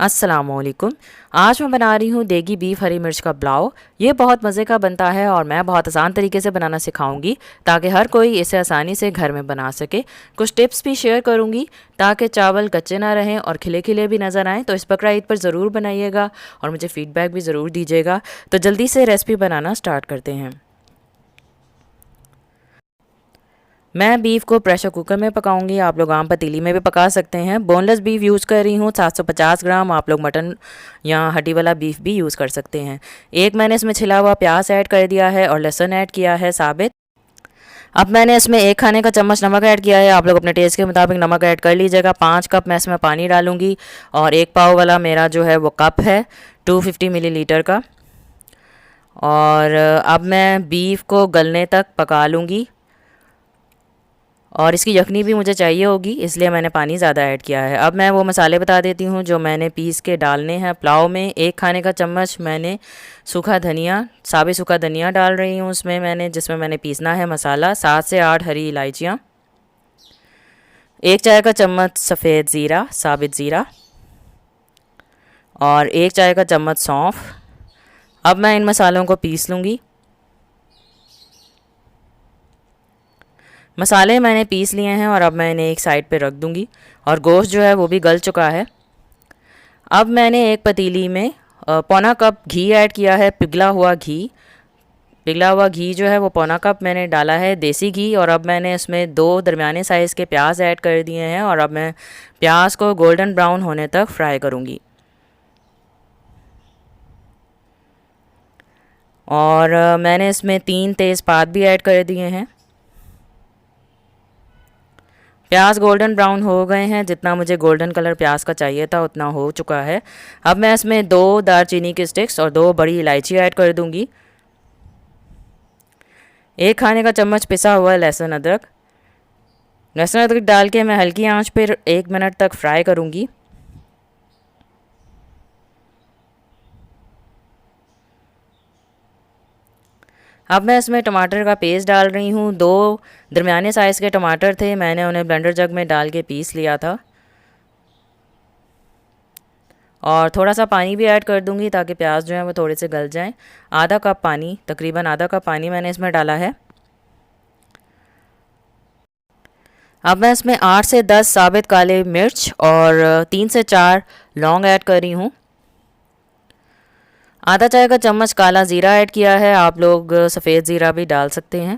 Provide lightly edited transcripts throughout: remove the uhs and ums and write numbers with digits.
अस्सलामुअलैकुम। आज मैं बना रही हूँ देगी बीफ हरी मिर्च का पुलाव। ये बहुत मज़े का बनता है और मैं बहुत आसान तरीके से बनाना सिखाऊंगी ताकि हर कोई इसे आसानी से घर में बना सके। कुछ टिप्स भी शेयर करूँगी ताकि चावल कच्चे ना रहें और खिले खिले भी नज़र आएँ। तो इस बकरा ईद पर ज़रूर बनाइएगा और मुझे फ़ीडबैक भी ज़रूर दीजिएगा। तो जल्दी से रेसिपी बनाना स्टार्ट करते हैं। मैं बीफ को प्रेशर कुकर में पकाऊंगी, आप लोग आम पतीली में भी पका सकते हैं। बोनलेस बीफ यूज़ कर रही हूँ 750 ग्राम। आप लोग मटन या हड्डी वाला बीफ भी यूज़ कर सकते हैं। एक मैंने इसमें छिला हुआ प्याज ऐड कर दिया है और लहसुन ऐड किया है साबित। अब मैंने इसमें 1 खाने का चम्मच नमक ऐड किया है। आप लोग अपने टेस्ट के मुताबिक नमक ऐड कर लीजिएगा। 5 कप मैं इसमें पानी डालूंगी और 1 पाव वाला मेरा जो है वो कप है 250 मिलीलीटर का। और अब मैं बीफ को गलने तक पका लूँगी और इसकी यखनी भी मुझे चाहिए होगी, इसलिए मैंने पानी ज़्यादा ऐड किया है। अब मैं वो मसाले बता देती हूँ जो मैंने पीस के डालने हैं पुलाव में। 1 खाने का चम्मच मैंने सूखा धनिया, साबित सूखा धनिया डाल रही हूँ उसमें जिसमें मैंने पीसना है मसाला। 7 से 8 हरी इलायचियाँ, 1 चाय का चम्मच सफ़ेद ज़ीरा, साबित ज़ीरा और 1 चाय का चम्मच सौंफ। अब मैं इन मसालों को पीस लूँगी। मसाले मैंने पीस लिए हैं और अब मैं इन्हें एक साइड पे रख दूंगी और गोश्त जो है वो भी गल चुका है। अब मैंने एक पतीली में पौना कप घी ऐड किया है, पिघला हुआ घी। पिघला हुआ घी जो है वो पौना कप मैंने डाला है, देसी घी। और अब मैंने इसमें 2 दरमियाने साइज़ के प्याज ऐड कर दिए हैं और अब मैं प्याज को गोल्डन ब्राउन होने तक फ्राई करूँगी। और मैंने इसमें 3 तेज़पात भी ऐड कर दिए हैं। प्याज गोल्डन ब्राउन हो गए हैं, जितना मुझे गोल्डन कलर प्याज का चाहिए था उतना हो चुका है। अब मैं इसमें 2 दालचीनी की स्टिक्स और 2 बड़ी इलायची ऐड कर दूंगी। 1 खाने का चम्मच पिसा हुआ लहसुन अदरक। लहसुन अदरक डाल के मैं हल्की आंच पर 1 मिनट तक फ्राई करूंगी। अब मैं इसमें टमाटर का पेस्ट डाल रही हूँ। 2 दरमियाने साइज़ के टमाटर थे, मैंने उन्हें ब्लेंडर जग में डाल के पीस लिया था। और थोड़ा सा पानी भी ऐड कर दूंगी ताकि प्याज जो है वो थोड़े से गल जाएं। आधा कप पानी, तकरीबन आधा कप पानी मैंने इसमें डाला है। अब मैं इसमें 8 से 10 साबित काले मिर्च और 3 से 4 लौंग ऐड कर रही हूँ। आधा चाय का चम्मच काला ज़ीरा ऐड किया है, आप लोग सफ़ेद ज़ीरा भी डाल सकते हैं।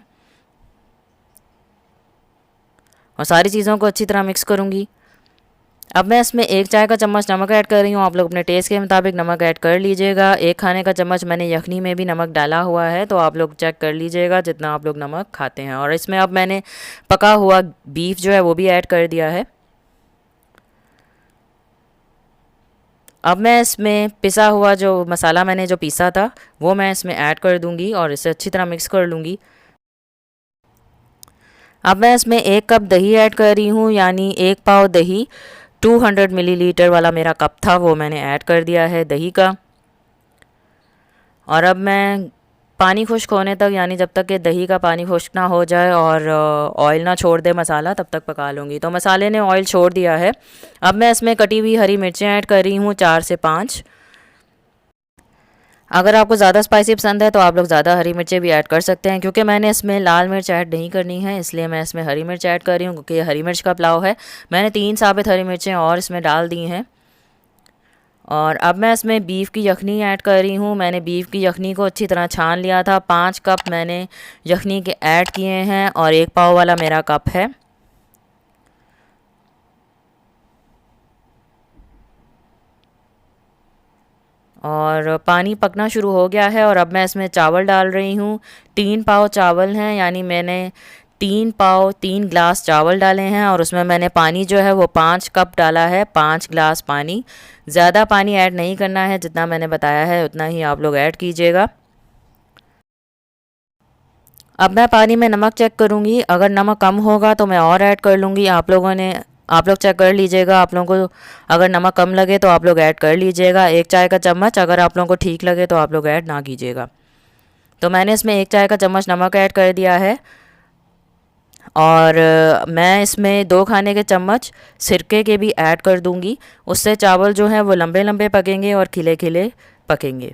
और सारी चीज़ों को अच्छी तरह मिक्स करूँगी। अब मैं इसमें 1 चाय का चम्मच नमक ऐड कर रही हूँ, आप लोग अपने टेस्ट के मुताबिक नमक ऐड कर लीजिएगा। 1 खाने का चम्मच मैंने यखनी में भी नमक डाला हुआ है, तो आप लोग चेक कर लीजिएगा जितना आप लोग नमक खाते हैं। और इसमें अब मैंने पका हुआ बीफ जो है वो भी ऐड कर दिया है। अब मैं इसमें पिसा हुआ जो मसाला मैंने जो पीसा था वो मैं इसमें ऐड कर दूंगी और इसे अच्छी तरह मिक्स कर लूँगी। अब मैं इसमें 1 कप दही ऐड कर रही हूँ, यानी 1 पाव दही। 200 मिलीलीटर वाला मेरा कप था वो मैंने ऐड कर दिया है दही का। और अब मैं पानी खुश्क होने तक, यानी जब तक कि दही का पानी खुश्क ना हो जाए और ऑयल ना छोड़ दे मसाला, तब तक पका लूँगी। तो मसाले ने ऑयल छोड़ दिया है। अब मैं इसमें कटी हुई हरी मिर्चें ऐड कर रही हूँ, 4 से 5। अगर आपको ज़्यादा स्पाइसी पसंद है तो आप लोग ज़्यादा हरी मिर्चें भी ऐड कर सकते हैं। क्योंकि मैंने इसमें लाल मिर्च ऐड नहीं करनी है, इसलिए मैं इसमें हरी मिर्च ऐड कर रही हूँ, क्योंकि हरी मिर्च का पुलाव है। मैंने 3 साबित हरी मिर्चें और इसमें डाल दी हैं। और अब मैं इसमें बीफ की यखनी ऐड कर रही हूँ। मैंने बीफ की यखनी को अच्छी तरह छान लिया था। 5 कप मैंने यखनी के ऐड किए हैं और 1 पाव वाला मेरा कप है। और पानी पकना शुरू हो गया है और अब मैं इसमें चावल डाल रही हूँ। 3 पाव चावल हैं, यानी मैंने 3 गिलास चावल डाले हैं और उसमें मैंने पानी जो है वो 5 कप डाला है, 5 गिलास पानी। ज़्यादा पानी ऐड नहीं करना है, जितना मैंने बताया है उतना ही आप लोग ऐड कीजिएगा। अब मैं पानी में नमक चेक करूँगी, अगर नमक कम होगा तो मैं और ऐड कर लूँगी। आप लोग चेक कर लीजिएगा, आप लोगों को अगर नमक कम लगे तो आप लोग ऐड कर लीजिएगा। 1 चाय का चम्मच, अगर आप लोगों को ठीक लगे तो आप लोग ऐड ना कीजिएगा। तो मैंने इसमें 1 चाय का चम्मच नमक ऐड कर दिया है और मैं इसमें 2 खाने के चम्मच सिरके के भी ऐड कर दूंगी। उससे चावल जो हैं वो लंबे लंबे पकेंगे और खिले खिले पकेंगे।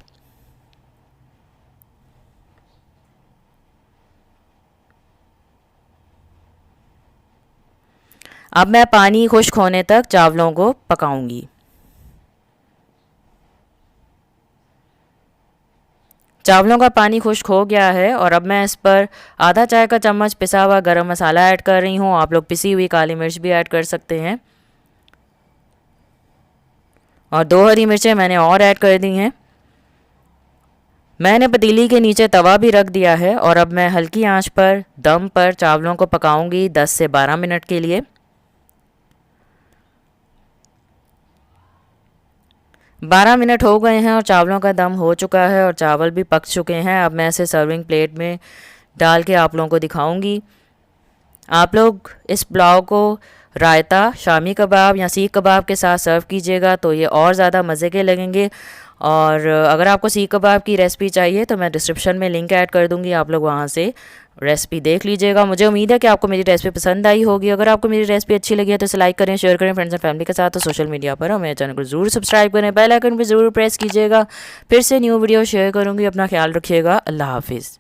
अब मैं पानी खुश्क होने तक चावलों को पकाऊंगी। चावलों का पानी खुश्क हो गया है और अब मैं इस पर आधा चाय का चम्मच पिसा हुआ गरम मसाला ऐड कर रही हूँ। आप लोग पिसी हुई काली मिर्च भी ऐड कर सकते हैं और 2 हरी मिर्चें मैंने और ऐड कर दी हैं। मैंने पतीली के नीचे तवा भी रख दिया है और अब मैं हल्की आंच पर दम पर चावलों को पकाऊंगी 10 से 12 मिनट के लिए। 12 मिनट हो गए हैं और चावलों का दम हो चुका है और चावल भी पक चुके हैं। अब मैं इसे सर्विंग प्लेट में डाल के आप लोगों को दिखाऊंगी। आप लोग इस पुलाव को रायता, शामी कबाब या सीख कबाब के साथ सर्व कीजिएगा तो ये और ज़्यादा मज़े के लगेंगे। और अगर आपको सीख कबाब की रेसिपी चाहिए तो मैं डिस्क्रिप्शन में लिंक ऐड कर दूंगी, आप लोग वहाँ से रेसिपी देख लीजिएगा। मुझे उम्मीद है कि आपको मेरी रेसिपी पसंद आई होगी। अगर आपको मेरी रेसिपी अच्छी लगी है तो इसे लाइक करें, शेयर करें फ्रेंड्स एंड फैमिली के साथ, तो सोशल मीडिया पर और मेरे चैनल को ज़रूर सब्सक्राइब करें, बेल आइकन पर ज़रूर प्रेस कीजिएगा। फिर से न्यू वीडियो शेयर करूँगी। अपना ख्याल रखिएगा। अल्लाह हाफिज़।